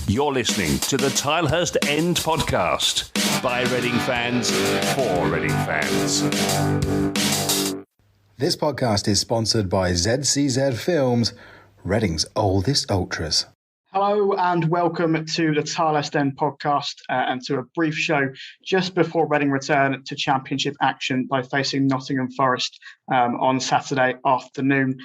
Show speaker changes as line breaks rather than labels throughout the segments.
You're listening to the Tilehurst End podcast by Reading fans for Reading fans.
This podcast is sponsored by ZCZ Films, Reading's oldest ultras.
Hello and welcome to the Tilehurst End podcast and to a brief show just before Reading return to Championship action by facing Nottingham Forest on Saturday afternoon.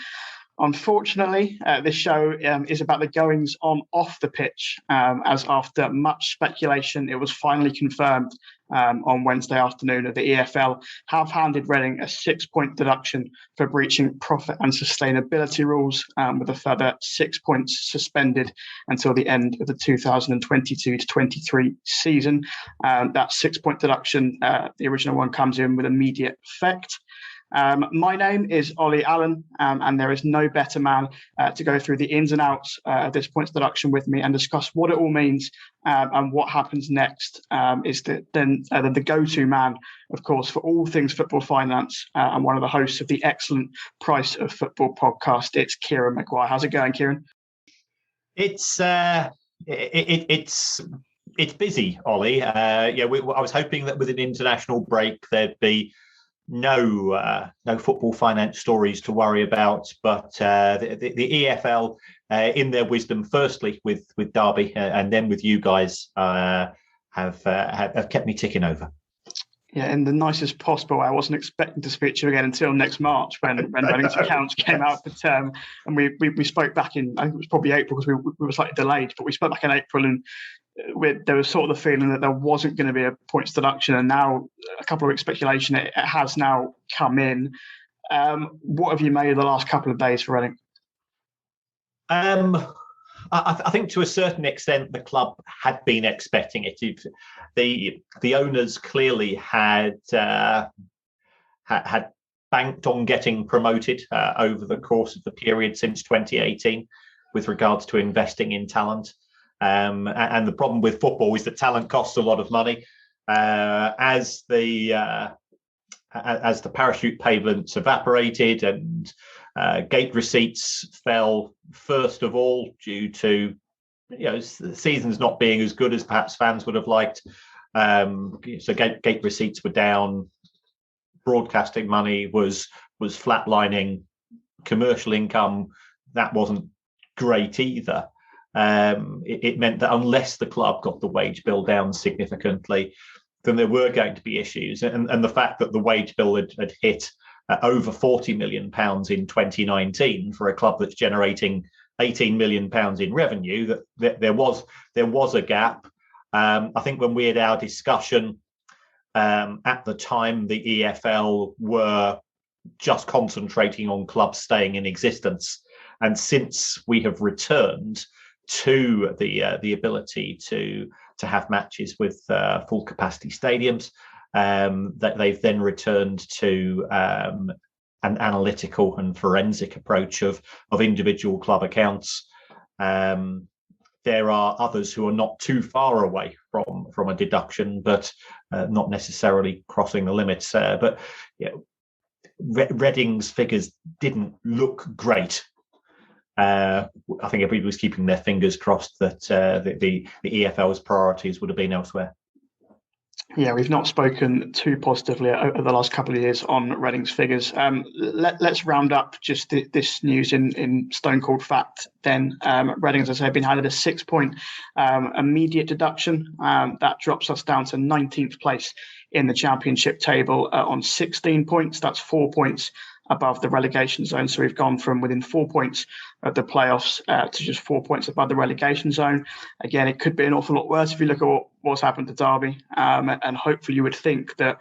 Unfortunately, this show is about the goings on off the pitch, as after much speculation, it was finally confirmed on Wednesday afternoon that the EFL have handed Reading a 6-point deduction for breaching profit and sustainability rules, with a further 6 points suspended until the end of the 2022-23 season. That 6-point deduction, the original one, comes in with immediate effect. My name is Olly Allen, and there is no better man to go through the ins and outs of this points deduction with me and discuss what it all means and what happens next. Is the go-to man, of course, for all things football finance and one of the hosts of the excellent Price of Football podcast. It's Kieran Maguire. How's it going, Kieran?
It's busy, Ollie. I was hoping that with an international break there'd be no football finance stories to worry about, but the EFL, in their wisdom, firstly with Derby and then with you guys, have kept me ticking over. Yeah,
in the nicest possible way. I wasn't expecting to speak to you again until next March when Reading's accounts came out. But and we spoke back in, I think it was probably April because we were slightly delayed, but we spoke back in April and there was sort of the feeling that there wasn't going to be a points deduction, and now a couple of weeks speculation, it has now come in. What have you made of the last couple of days for Reading?
I think to a certain extent the club had been expecting it. The owners clearly had banked on getting promoted over the course of the period since 2018 with regards to investing in talent. And the problem with football is that talent costs a lot of money. As the parachute payments evaporated and gate receipts fell first of all due to the seasons not being as good as perhaps fans would have liked. So gate receipts were down, broadcasting money was flatlining, commercial income that wasn't great either. It meant that unless the club got the wage bill down significantly, then there were going to be issues. And the fact that the wage bill had hit over £40 million in 2019 for a club that's generating £18 million in revenue, that there was a gap. I think when we had our discussion at the time, the EFL were just concentrating on clubs staying in existence. And since we have returned to the ability to have matches with full capacity stadiums, that they've then returned to an analytical and forensic approach of individual club accounts. There are others who are not too far away from a deduction, but not necessarily crossing the limits. But Reading's figures didn't look great. I think everybody was keeping their fingers crossed that the EFL's priorities would have been elsewhere.
Yeah, we've not spoken too positively over the last couple of years on Reading's figures. Let's round up just this news in stone cold fact. Then Reading, as I say, have been handed a 6-point immediate deduction. That drops us down to 19th place in the Championship table on 16 points. That's 4 points above the relegation zone. So we've gone from within 4 points of the playoffs to just 4 points above the relegation zone. Again, it could be an awful lot worse if you look at what's happened to Derby. And hopefully you would think that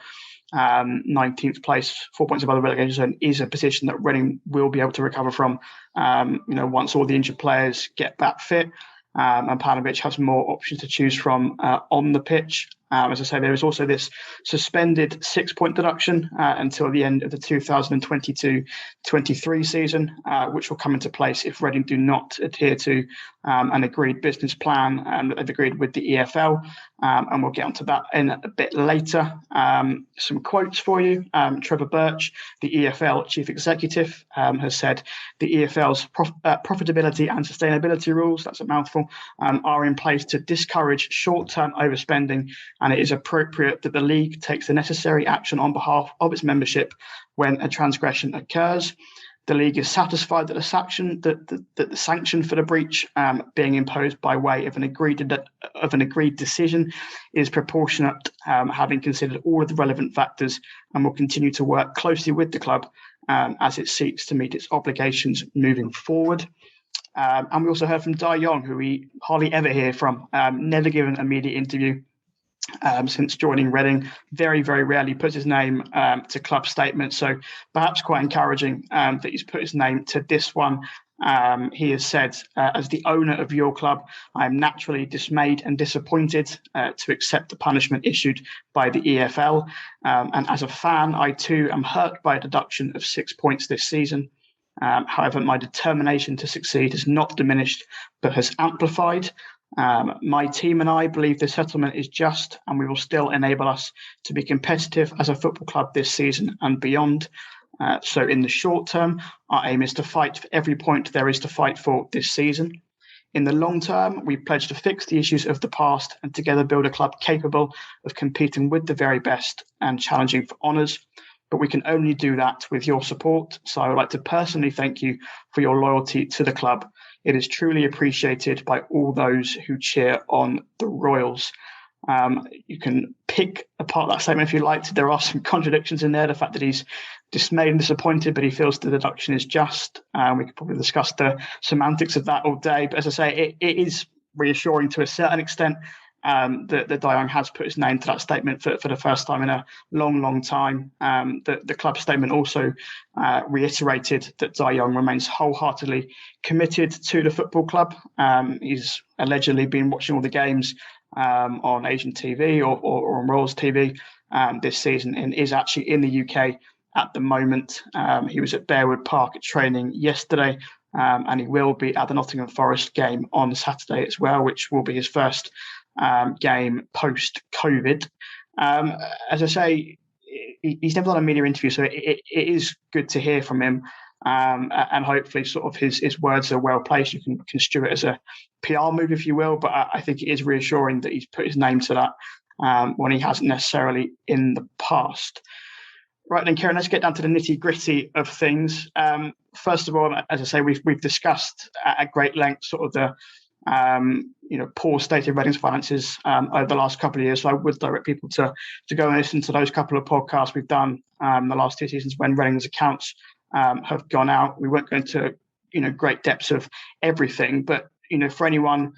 19th place, 4 points above the relegation zone, is a position that Reading will be able to recover from, once all the injured players get back fit. And Pavlovic has more options to choose from on the pitch. As I say, there is also this suspended 6-point deduction until the end of the 2022-23 season, which will come into place if Reading do not adhere to an agreed business plan that they've agreed with the EFL, and we'll get onto that in a bit later. Some quotes for you. Trevor Birch, the EFL chief executive, has said the EFL's profitability and sustainability rules, that's a mouthful, are in place to discourage short-term overspending, and it is appropriate that the league takes the necessary action on behalf of its membership when a transgression occurs. The league is satisfied that the sanction for the breach being imposed by way of an agreed decision is proportionate, having considered all of the relevant factors, and will continue to work closely with the club as it seeks to meet its obligations moving forward. And we also heard from Dae Young, who we hardly ever hear from, never given a media interview since joining Reading. Very, very rarely puts his name to club statements. So perhaps quite encouraging that he's put his name to this one. He has said, as the owner of your club, I am naturally dismayed and disappointed to accept the punishment issued by the EFL. And as a fan, I too am hurt by a deduction of 6 points this season. However, my determination to succeed has not diminished, but has amplified. My team and I believe the settlement is just, and we will still enable us to be competitive as a football club this season and beyond. So in the short term, our aim is to fight for every point there is to fight for this season. In the long term, we pledge to fix the issues of the past and together build a club capable of competing with the very best and challenging for honours. But we can only do that with your support. So I would like to personally thank you for your loyalty to the club. It is truly appreciated by all those who cheer on the Royals. You can pick apart that statement if you like. There are some contradictions in there. The fact that he's dismayed and disappointed, but he feels the deduction is just. We could probably discuss the semantics of that all day. But as I say, it is reassuring to a certain extent that Dae Young has put his name to that statement for the first time in a long, long time. The club statement also reiterated that Dae Young remains wholeheartedly committed to the football club. He's allegedly been watching all the games on Asian TV or on Royals TV this season, and is actually in the UK at the moment. He was at Bearwood Park at training yesterday, and he will be at the Nottingham Forest game on Saturday as well, which will be his first game post-COVID. As I say, he's never done a media interview, so it is good to hear from him, and hopefully sort of his words are well placed. You can construe it as a PR move, if you will, but I think it is reassuring that he's put his name to that when he hasn't necessarily in the past. Right then, Kieran, let's get down to the nitty-gritty of things. First of all, as I say, we've discussed at great length sort of the poor state of Reading's finances over the last couple of years. So I would direct people to go and listen to those couple of podcasts we've done the last 2 seasons when Reading's accounts have gone out. We won't go into great depths of everything, but for anyone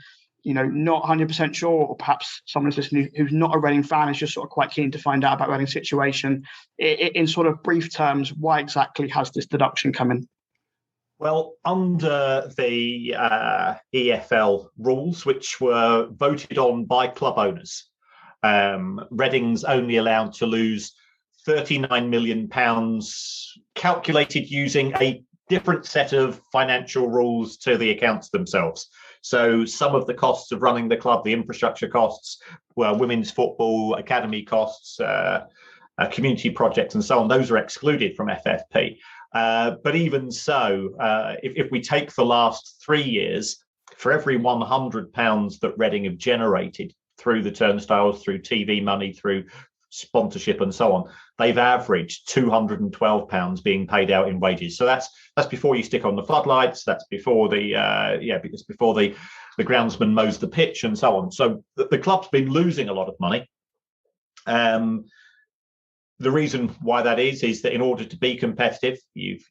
not 100% sure, or perhaps someone who's listening who's not a Reading fan is just sort of quite keen to find out about Reading's situation, in sort of brief terms, why exactly has this deduction come in?
Well, under the EFL rules, which were voted on by club owners, Reading's only allowed to lose £39 million, calculated using a different set of financial rules to the accounts themselves. So some of the costs of running the club, the infrastructure costs, women's football, academy costs, community projects and so on, those are excluded from FFP. But even so, if we take the last 3 years, for every £100 that Reading have generated through the turnstiles, through TV money, through sponsorship and so on, they've averaged £212 being paid out in wages. So that's before you stick on the floodlights. That's before because before the groundsman mows the pitch and so on. So the club's been losing a lot of money. The reason why that is that in order to be competitive, you've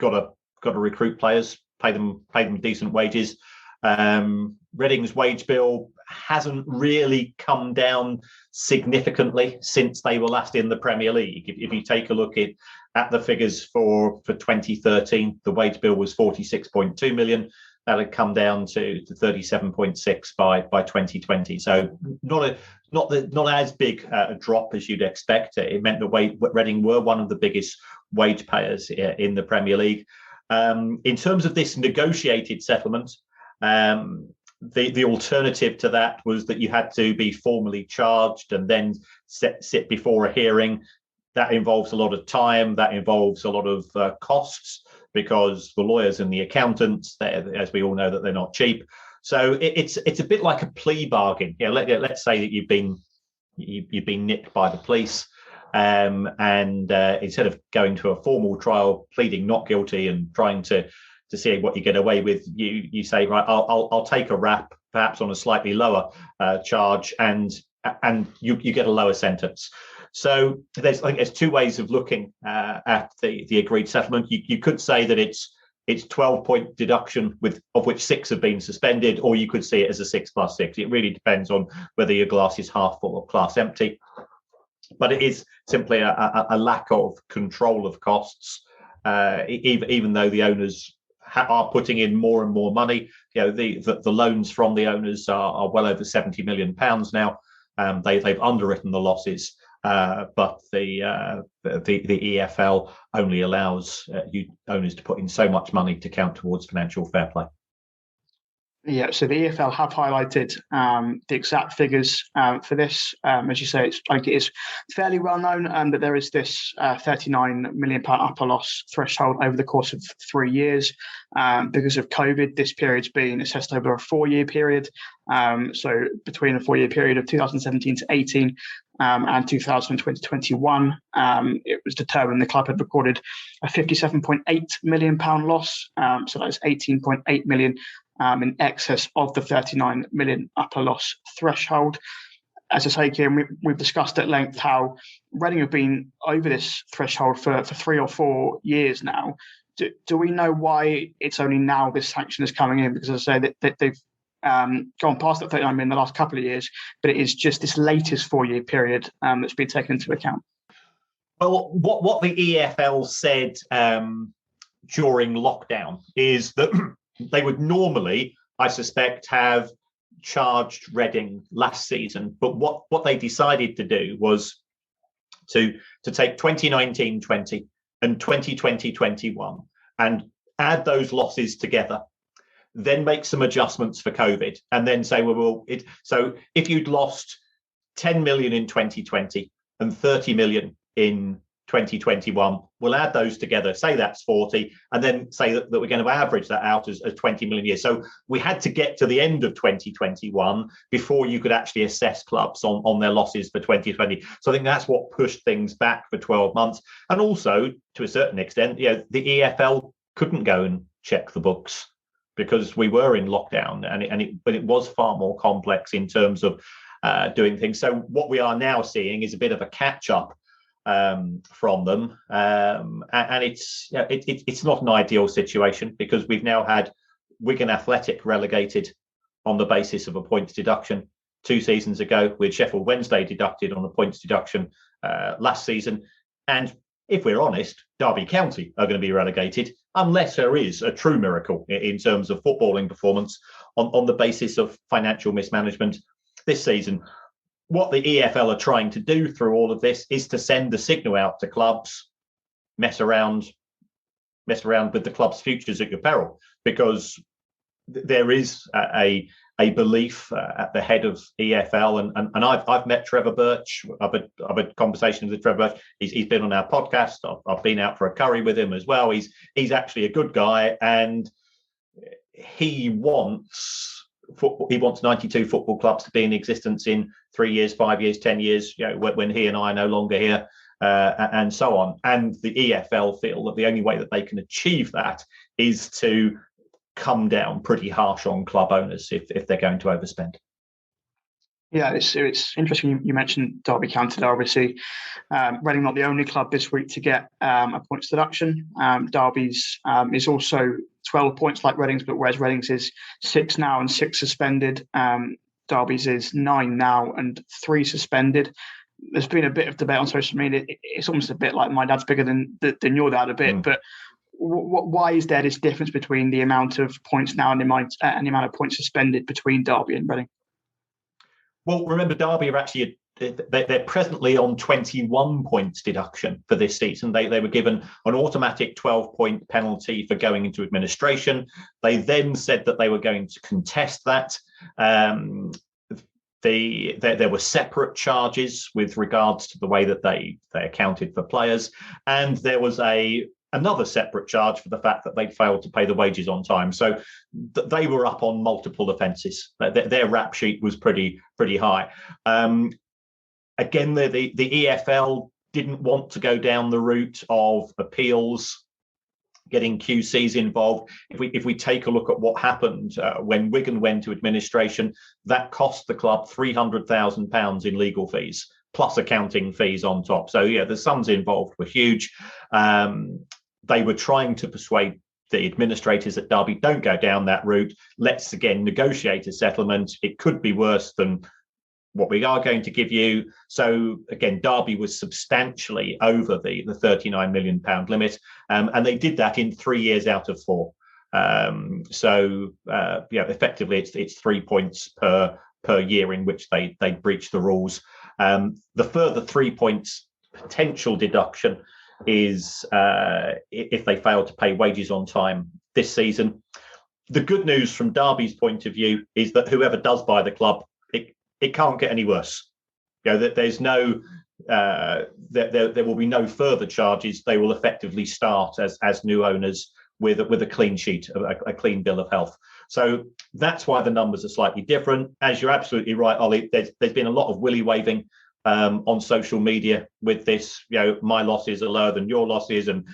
got to recruit players, pay them decent wages. Reading's wage bill hasn't really come down significantly since they were last in the Premier League. If you take a look at the figures for 2013, the wage bill was 46.2 million. That had come down to 37.6 by 2020. So not as big a drop as you'd expect. It meant that Reading were one of the biggest wage payers in the Premier League. In terms of this negotiated settlement, The alternative to that was that you had to be formally charged and then sit before a hearing. That involves a lot of time. That involves a lot of costs, because the lawyers and the accountants, as we all know, that they're not cheap. So it's a bit like a plea bargain. Let's say that you've been nipped by the police, and instead of going to a formal trial, pleading not guilty and trying to see what you get away with, you say, right, I'll take a rap, perhaps on a slightly lower charge, and you get a lower sentence. So I think there's two ways of looking at the agreed settlement. You could say that it's 12-point deduction, of which 6 have been suspended, or you could see it as a 6 plus 6. It really depends on whether your glass is half full or glass empty. But it is simply a lack of control of costs, even though the owners are putting in more and more money. The loans from the owners are well over £70 million now. They've underwritten the losses, but the EFL only allows owners to put in so much money to count towards financial fair play.
Yeah, so the EFL have highlighted the exact figures for this. As you say, it is fairly well known that there is this £39 million upper loss threshold over the course of 3 years. Because of COVID, this period's been assessed over a 4-year period. So between a 4-year period of 2017 to 18 and 2020 to 21, it was determined the club had recorded a £57.8 million loss. So that's 18.8 million. In excess of the 39 million upper loss threshold. As I say, Kieran, we've discussed at length how Reading have been over this threshold for 3 or 4 years now. Do we know why it's only now this sanction is coming in? Because as I say, that they've gone past that 39 million in the last couple of years, but it is just this latest 4-year period that's been taken into account.
Well, what the EFL said during lockdown is that they would normally, I suspect, have charged Reading last season. But what they decided to do was to take 2019-20 and 2020-21 and add those losses together, then make some adjustments for COVID, and then say, so if you'd lost 10 million in 2020 and 30 million in 2021, we'll add those together, say that's 40, and then say that we're going to average that out as 20 million a year. So we had to get to the end of 2021 before you could actually assess clubs on their losses for 2020. So I think that's what pushed things back for 12 months. And also, to a certain extent, the EFL couldn't go and check the books because we were in lockdown, but it was far more complex in terms of doing things. So what we are now seeing is a bit of a catch-up from them, and it's not an ideal situation, because we've now had Wigan Athletic relegated on the basis of a points deduction 2 seasons ago, with Sheffield Wednesday deducted on a points deduction last season, and if we're honest, Derby County are going to be relegated unless there is a true miracle in terms of footballing performance on the basis of financial mismanagement this season. What the EFL are trying to do through all of this is to send the signal out to clubs: mess around with the club's futures at your peril, because there is a belief at the head of EFL, and I've met Trevor Birch. I've had conversations with Trevor Birch. He's been on our podcast. I've been out for a curry with him as well. He's actually a good guy, and he wants 92 football clubs to be in existence in 3 years, 5 years, 10 years, when he and I are no longer here, and so on. And the EFL feel that the only way that they can achieve that is to come down pretty harsh on club owners if they're going to overspend.
Yeah, it's interesting you mentioned Derby County there. Obviously, Reading not the only club this week to get a points deduction. Derby's is also 12 points like Reading's, but whereas Reading's is 6 now and 6 suspended, Derby's is 9 now and 3 suspended. There's been a bit of debate on social media. It's almost a bit like my dad's bigger than your dad a bit, but why is there this difference between the amount of points now and the amount of points suspended between Derby and Reading?
Well, remember, Derby are actually they're presently on 21 points deduction for this season. They were given an automatic 12-point penalty for going into administration. They then said that they were going to contest that. There were separate charges with regards to the way that they accounted for players, and there was another separate charge for the fact that they'd failed to pay the wages on time. So they were up on multiple offences. Their rap sheet was pretty high. Again, the EFL didn't want to go down the route of appeals, getting QCs involved. If we take a look at what happened when Wigan went to administration, that cost the club £300,000 in legal fees, plus accounting fees on top. So yeah, the sums involved were huge. They were trying to persuade the administrators at Derby, don't go down that route. Let's again negotiate a settlement. It could be worse than what we are going to give you. So again, Derby was substantially over the £39 million limit, and they did that in 3 years out of 4. Effectively, it's 3 points per year in which they breach the rules. The further 3 points potential deduction is if they fail to pay wages on time this season. The good news from Derby's point of view is that whoever does buy the club, it can't get any worse. That there's no, there will be no further charges. They will effectively start as new owners with a clean sheet, a clean bill of health. So that's why the numbers are slightly different. As you're absolutely right, Ollie, there's been a lot of willy waving on social media with this. My losses are lower than your losses, and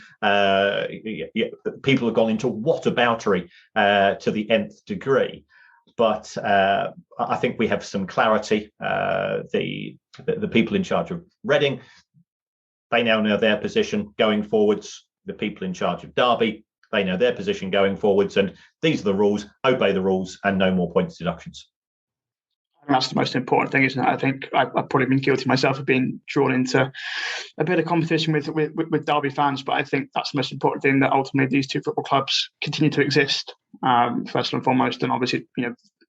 people have gone into whataboutery to the nth degree. But I think we have some clarity. The people in charge of Reading, they now know their position going forwards. The people in charge of Derby, they know their position going forwards. And these are the rules. Obey the rules, and no more points deductions.
And that's the most important thing, isn't it? I think I've probably been guilty myself of being drawn into a bit of competition with Derby fans, but I think that's the most important thing, that ultimately these two football clubs continue to exist, first and foremost, and obviously,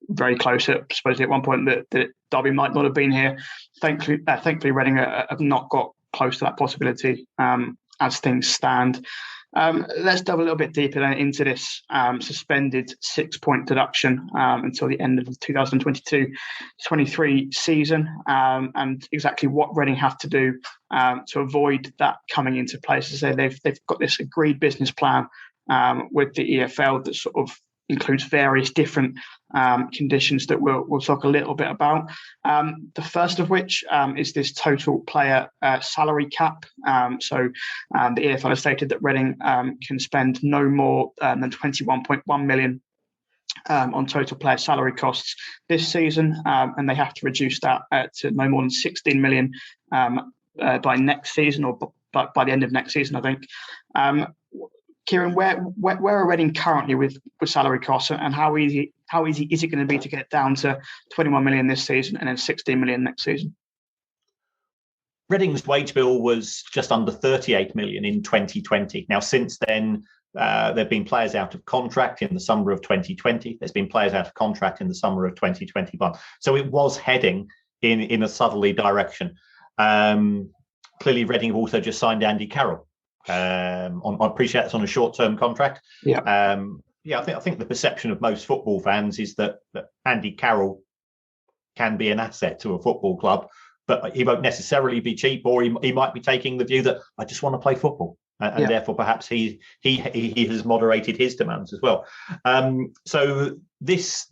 very close supposedly at one point that Derby might not have been here. Thankfully, Reading have not got close to that possibility as things stand. Let's delve a little bit deeper into this suspended 6-point deduction until the end of the 2022-23 season, and exactly what Reading have to do to avoid that coming into place. As I say, they've got this agreed business plan with the EFL that sort of includes various different conditions that we'll talk a little bit about. The first of which is this total player salary cap. So the EFL has stated that Reading can spend no more than 21.1 million on total player salary costs this season, and they have to reduce that to no more than 16 million by next season, or by the end of next season, I think. Kieran, where are Reading currently with salary costs, and how easy is it going to be to get down to 21 million this season and then 16 million next season?
Reading's wage bill was just under 38 million in 2020. Now, since then, there have been players out of contract in the summer of 2020. There's been players out of contract in the summer of 2021. So it was heading in a southerly direction. Clearly, Reading have also just signed Andy Carroll. I appreciate it's on a short-term contract. I think the perception of most football fans is that Andy Carroll can be an asset to a football club, but he won't necessarily be cheap, or he might be taking the view that I just want to play football, and therefore perhaps he has moderated his demands as well. So this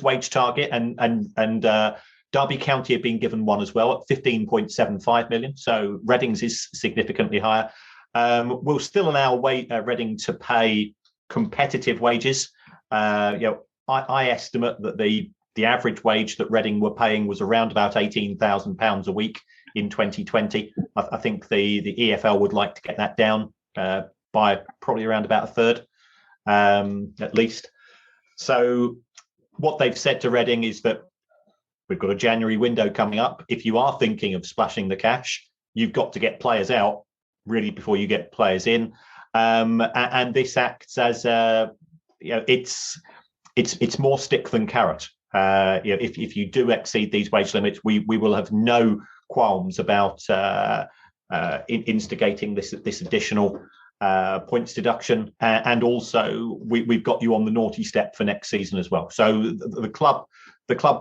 wage target and Derby County have been given one as well at 15.75 million. So Reading's is significantly higher. We'll still allow Reading to pay competitive wages. I estimate that the average wage that Reading were paying was around about £18,000 a week in 2020. I think the EFL would like to get that down by probably around about a third, at least. So what they've said to Reading is that we've got a January window coming up. If you are thinking of splashing the cash, you've got to get players out really before you get players in, and this acts as it's more stick than carrot. If you do exceed these wage limits, we will have no qualms about instigating this additional points deduction, and also we've got you on the naughty step for next season as well. So the club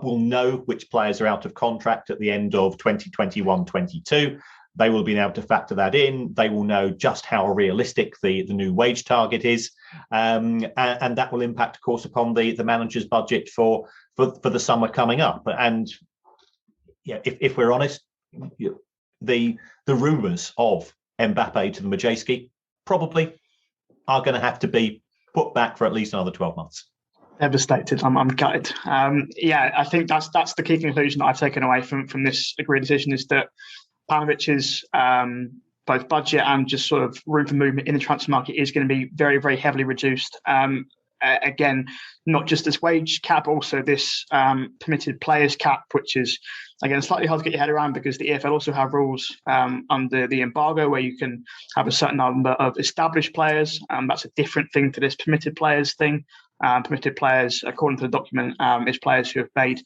will know which players are out of contract at the end of 2021-22. They will be able to factor that in. They will know just how realistic the new wage target is, and that will impact, of course, upon the manager's budget for the summer coming up. And if we're honest, the rumours of Mbappe to the Majeski probably are going to have to be put back for at least another 12 months.
Devastated. I'm gutted. I think that's the key conclusion that I've taken away from this agreed decision, is that Panovic's both budget and just sort of room for movement in the transfer market is going to be very, very heavily reduced. Again, not just this wage cap, also this permitted players cap, which is, again, slightly hard to get your head around because the EFL also have rules under the embargo where you can have a certain number of established players. That's a different thing to this permitted players thing. Permitted players, according to the document, is players who have made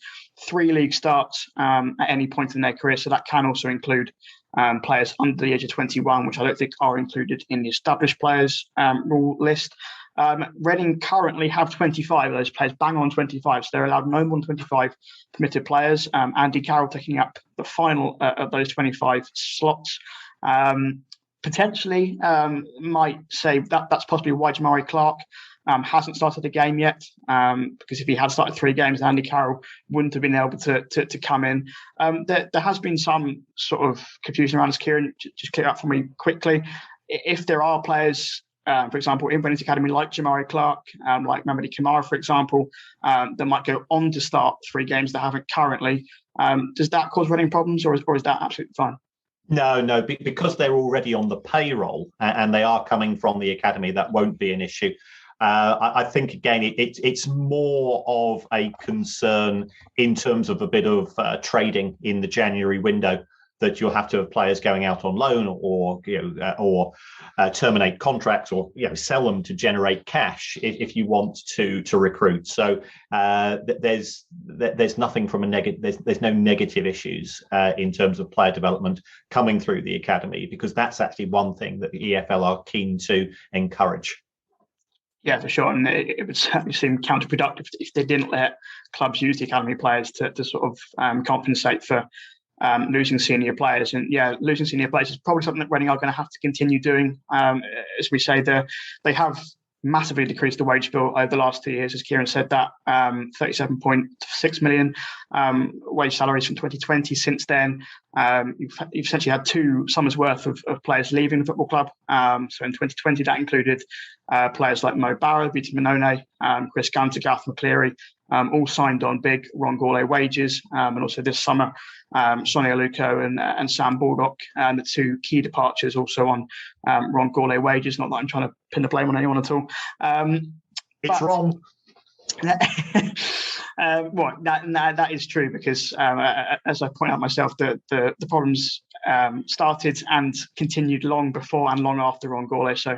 3 league starts at any point in their career. So that can also include players under the age of 21, which I don't think are included in the established players rule list. Reading currently have 25 of those players, bang on 25. So they're allowed no more than 25 permitted players. Andy Carroll taking up the final of those 25 slots. Potentially might say that's possibly why Jamari Clark hasn't started a game yet, because if he had started 3 games, Andy Carroll wouldn't have been able to come in. There has been some sort of confusion around this, Kieran. Just clear up for me quickly. If there are players, for example, in Reading's academy, like Jamari Clark, like Mamadi Kamara, for example, that might go on to start 3 games that haven't currently. Does that cause Reading problems, or is that absolutely fine?
No, because they're already on the payroll and they are coming from the academy, that won't be an issue. I think, again, it's more of a concern in terms of a bit of trading in the January window, that you'll have to have players going out on loan or terminate contracts or sell them to generate cash if you want to recruit. So there's nothing from a negative. There's no negative issues in terms of player development coming through the academy, because that's actually one thing that the EFL are keen to encourage.
Yeah, for sure. And it would certainly seem counterproductive if they didn't let clubs use the academy players to sort of compensate for losing senior players. And losing senior players is probably something that Reading are going to have to continue doing. As we say, they have massively decreased the wage bill over the last 2 years. As Kieran said, that 37.6 million wage salaries from 2020. Since then, you've essentially had 2 summers worth of players leaving the football club. So in 2020, that included players like Mo Barrow, Vita Minone, Chris Gunter, Gareth McCleary, all signed on big Ron Gourlay wages. And also this summer, Sonny Aluko and Sam Baldock, the 2 key departures, also on Ron Gourlay wages. Not that I'm trying to pin the blame on anyone at all.
It's wrong.
That is true, because as I point out myself, the problems started and continued long before and long after Ron Gourlay. So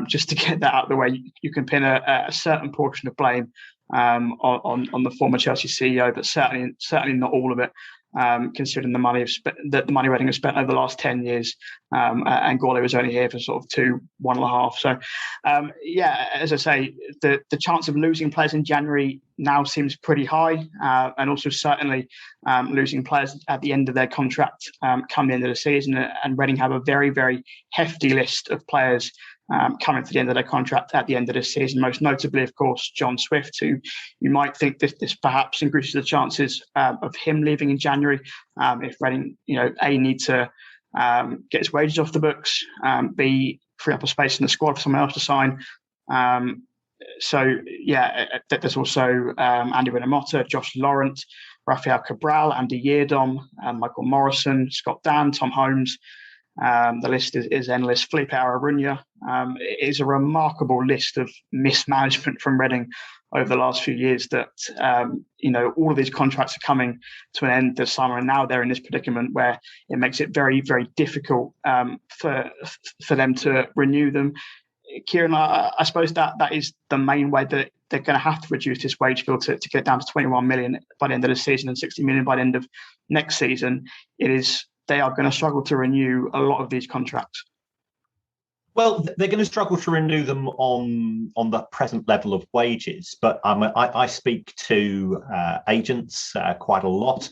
just to get that out of the way, you can pin a certain portion of blame on the former Chelsea CEO, but certainly not all of it, considering the money Reading has spent over the last 10 years, and Gourlay was only here for sort of 1.5. So as I say, the chance of losing players in January now seems pretty high, and also certainly losing players at the end of their contract come the end of the season. And Reading have a very, very hefty list of players coming to the end of their contract at the end of this season, most notably, of course, John Swift, who you might think this perhaps increases the chances of him leaving in January, if Reading, need to get his wages off the books, B, free up a space in the squad for someone else to sign. There's also Andy Winamota, Josh Laurent, Rafael Cabral, Andy Yeardom, Michael Morrison, Scott Dan, Tom Holmes. The list is endless. Felipe Ararunya. It is a remarkable list of mismanagement from Reading over the last few years that, all of these contracts are coming to an end this summer, and now they're in this predicament where it makes it very, very difficult for them to renew them. Kieran, I suppose that is the main way that they're going to have to reduce this wage bill to get down to 21 million by the end of the season and 60 million by the end of next season. They are going to struggle to renew a lot of these contracts.
Well, they're going to struggle to renew them on the present level of wages. But I speak to agents quite a lot,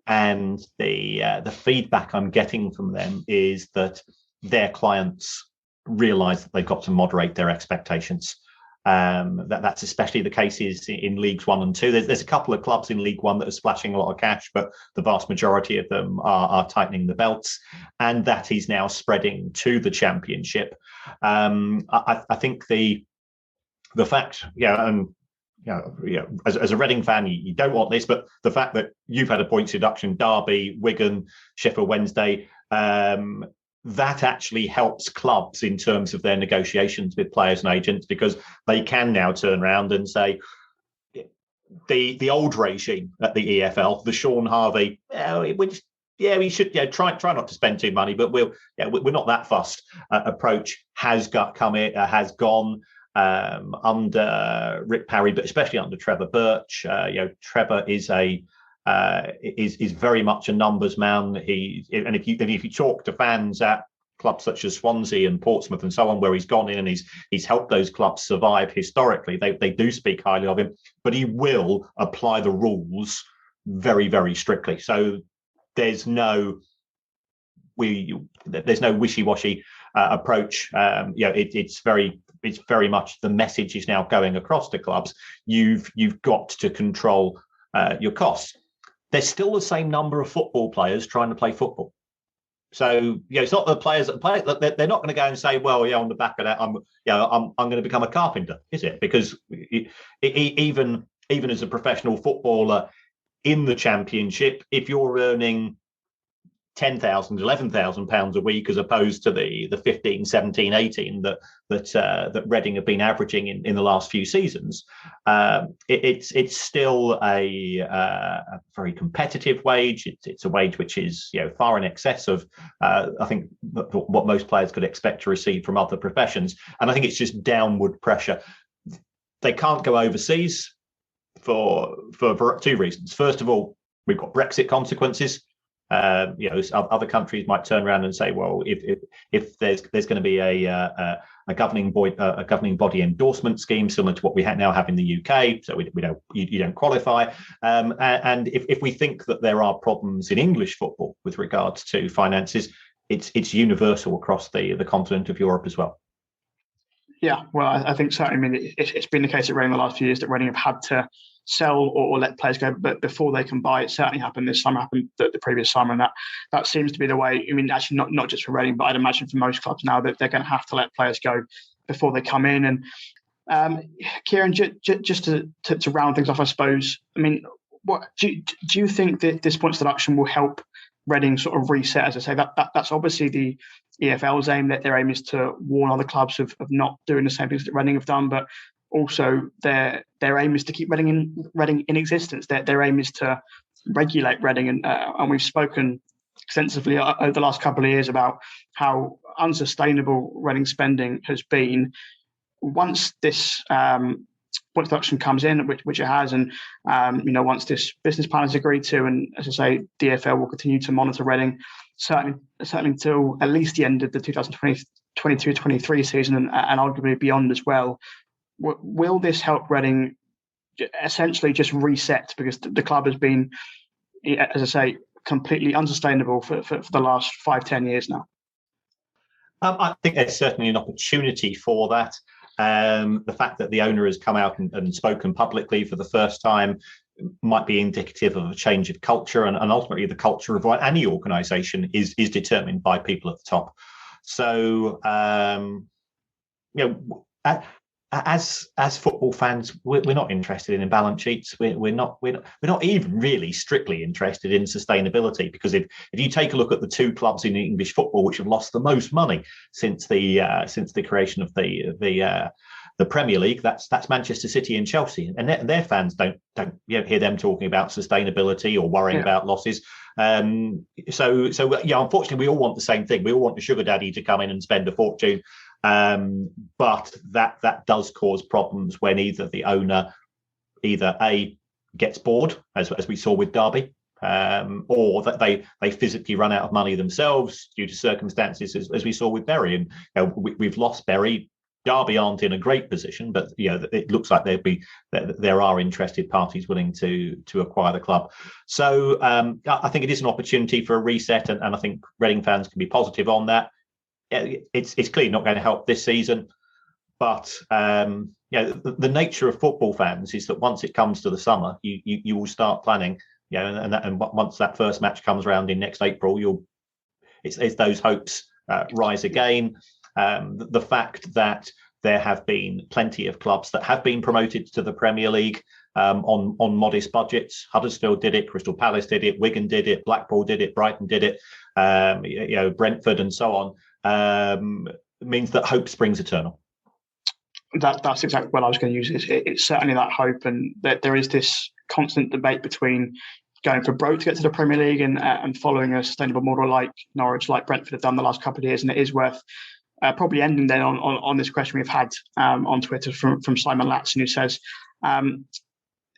and the feedback I'm getting from them is that their clients realise that they've got to moderate their expectations. That's especially the cases in Leagues 1 and 2. There's a couple of clubs in League 1 that are splashing a lot of cash, but the vast majority of them are tightening the belts, and that is now spreading to the Championship. I think the fact, as a Reading fan, you don't want this, but the fact that you've had a points deduction, Derby, Wigan, Sheffield Wednesday, that actually helps clubs in terms of their negotiations with players and agents, because they can now turn around and say, the old regime at the EFL, the Sean Harvey, we should try not to spend too money, but we're not that fussed approach has gone under Rick Parry, but especially under Trevor Birch. Trevor is is very much a numbers man. If you talk to fans at clubs such as Swansea and Portsmouth and so on, where he's gone in and he's helped those clubs survive historically, they do speak highly of him, but he will apply the rules very, very strictly. So there's no wishy-washy approach. It's very much the message is now going across to clubs. You've got to control your costs. There's still the same number of football players trying to play football. So it's not the players that play. They're not going to go and say, well, on the back of that, I'm going to become a carpenter, is it? Because even as a professional footballer in the Championship, if you're earning £10,000, £11,000 a week, as opposed to the 15, 17, 18 that Reading have been averaging in the last few seasons, it's still a very competitive wage. It's a wage which is far in excess of I think what most players could expect to receive from other professions, and I think it's just downward pressure. They can't go overseas for two reasons. First of all, we've got Brexit consequences. Other countries might turn around and say, well, if there's going to be a governing body endorsement scheme similar to what we now have in the UK, so you don't qualify. And if we think that there are problems in English football with regards to finances, it's universal across the continent of Europe as well.
Yeah, well, I think certainly. I mean, it's been the case at Reading the last few years that Reading have had to sell or let players go, but before they can buy. It certainly happened this summer, happened the previous summer, and that seems to be the way. I mean, actually, not just for Reading, but I'd imagine for most clubs now that they're going to have to let players go before they come in. And Kieran, just to round things off, I suppose. I mean, what do you think that this points deduction will help Reading sort of reset? As I say, that's obviously the EFL's aim. That their aim is to warn other clubs of not doing the same things that Reading have done, but also their aim is to keep Reading in existence. Their aim is to regulate Reading, and we've spoken extensively over the last couple of years about how unsustainable Reading spending has been. Once this point deduction comes in, which it has, and once this business plan is agreed to, and as I say, DFL will continue to monitor Reading certainly until at least the end of the 2022-23 season, and arguably beyond as well. Will this help Reading essentially just reset, because the club has been, as I say, completely unsustainable for the last 5-10 years now?
I think there's certainly an opportunity for that. The fact that the owner has come out and spoken publicly for the first time might be indicative of a change of culture, and ultimately the culture of any organisation is determined by people at the top. So, as football fans, we're not interested in balance sheets. We're not even really strictly interested in sustainability, because if you take a look at the two clubs in English football which have lost the most money since the creation of the Premier League, that's Manchester City and Chelsea, and their fans don't hear them talking about sustainability or worrying about losses. So unfortunately, we all want the same thing. We all want the sugar daddy to come in and spend a fortune But that does cause problems when either the owner A, gets bored, as we saw with Derby, or that they physically run out of money themselves due to circumstances, as we saw with Bury. And we've lost Bury. Derby aren't in a great position, but it looks like there are interested parties willing to acquire the club. So I think it is an opportunity for a reset, and I think Reading fans can be positive on that. It's clearly not going to help this season, but the nature of football fans is that once it comes to the summer, you will start planning. And once that first match comes around in next April, it's those hopes rise again. The fact that there have been plenty of clubs that have been promoted to the Premier League on modest budgets. Huddersfield did it, Crystal Palace did it, Wigan did it, Blackpool did it, Brighton did it, Brentford and so on, means that hope springs eternal.
That's exactly what I was going to use. It's certainly that hope, and that there is this constant debate between going for broke to get to the Premier League and following a sustainable model like Norwich, like Brentford have done the last couple of years. And it is worth probably ending then on this question we've had on Twitter from Simon Latson, who says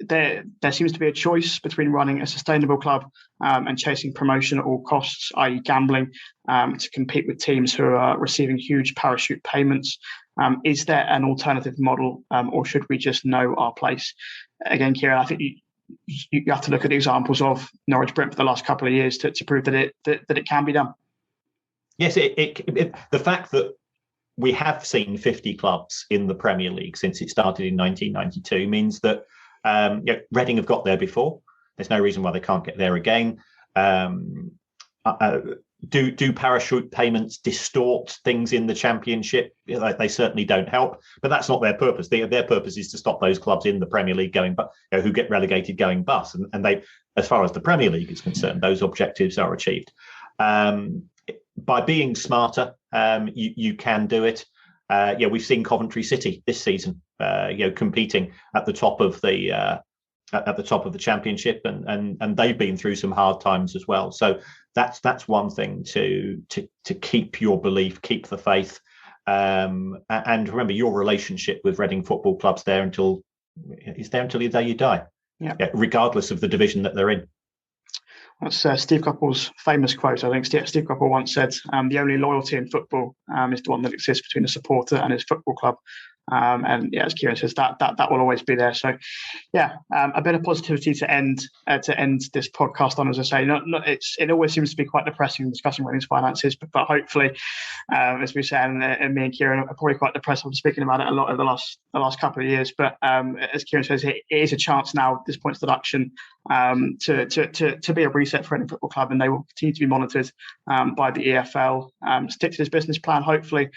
there seems to be a choice between running a sustainable club and chasing promotion at all costs, i.e. gambling, to compete with teams who are receiving huge parachute payments. Is there an alternative model, or should we just know our place? Again, Kieran, I think you have to look at the examples of Norwich Brentford the last couple of years to prove that it can be done. Yes,
the fact that we have seen 50 clubs in the Premier League since it started in 1992 means that Reading have got there before. There's no reason why they can't get there again. Do parachute payments distort things in the Championship? They certainly don't help, but that's not their purpose. Their purpose is to stop those clubs in the Premier League who get relegated going bust. And they, as far as the Premier League is concerned, those objectives are achieved. By being smarter, you can do it. We've seen Coventry City this season, competing at the top of the Championship, and they've been through some hard times as well. So that's one thing to keep your belief, keep the faith, and remember your relationship with Reading Football Club's there until the day you die, regardless of the division that they're in.
That's Steve Coppell's famous quote. I think Steve Coppell once said, the only loyalty in football is the one that exists between a supporter and his football club. As Kieran says, that will always be there. So, a bit of positivity to end this podcast on. As I say, it always seems to be quite depressing discussing Reading's finances, but hopefully, as we said, and me and Kieran are probably quite depressed. I'm speaking about it a lot over the last couple of years. But as Kieran says, it is a chance now. This points deduction to be a reset for Reading Football Club, and they will continue to be monitored by the EFL. Stick to this business plan. Hopefully,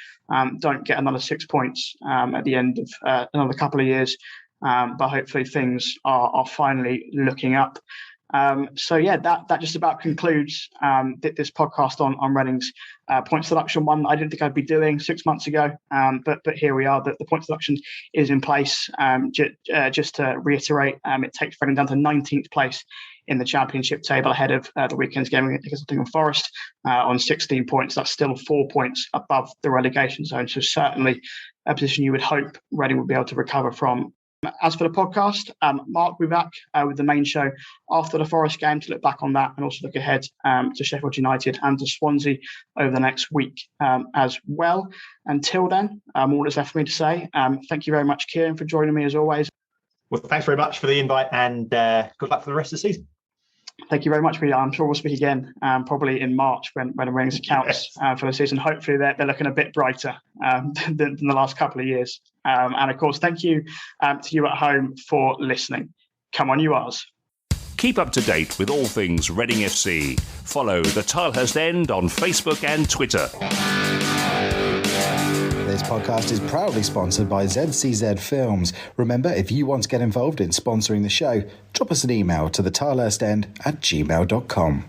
don't get another 6 points at the end of another couple of years, but hopefully things are finally looking up. That just about concludes this podcast on Reading's points deduction one. I didn't think I'd be doing 6 months ago, but here we are. The points deduction is in place. Just to reiterate, it takes Reading down to 19th place in the Championship table ahead of the weekend's game against Nottingham Forest on 16 points. That's still 4 points above the relegation zone. So certainly a position you would hope Reading would be able to recover from. As for the podcast, Mark will be back with the main show after the Forest game to look back on that and also look ahead to Sheffield United and to Swansea over the next week as well. Until then, all that's left for me to say, thank you very much, Kieran, for joining me as always.
Well, thanks very much for the invite, and good luck for the rest of the season.
Thank you very much, Peter. I'm sure we'll speak again probably in March when Reading's accounts for the season. Hopefully they're looking a bit brighter than the last couple of years. And of course, thank you to you at home for listening. Come on, you R's.
Keep up to date with all things Reading FC. Follow the Tilehurst End on Facebook and Twitter.
This podcast is proudly sponsored by ZCZ Films. Remember, if you want to get involved in sponsoring the show, drop us an email to thetilehurstend@gmail.com.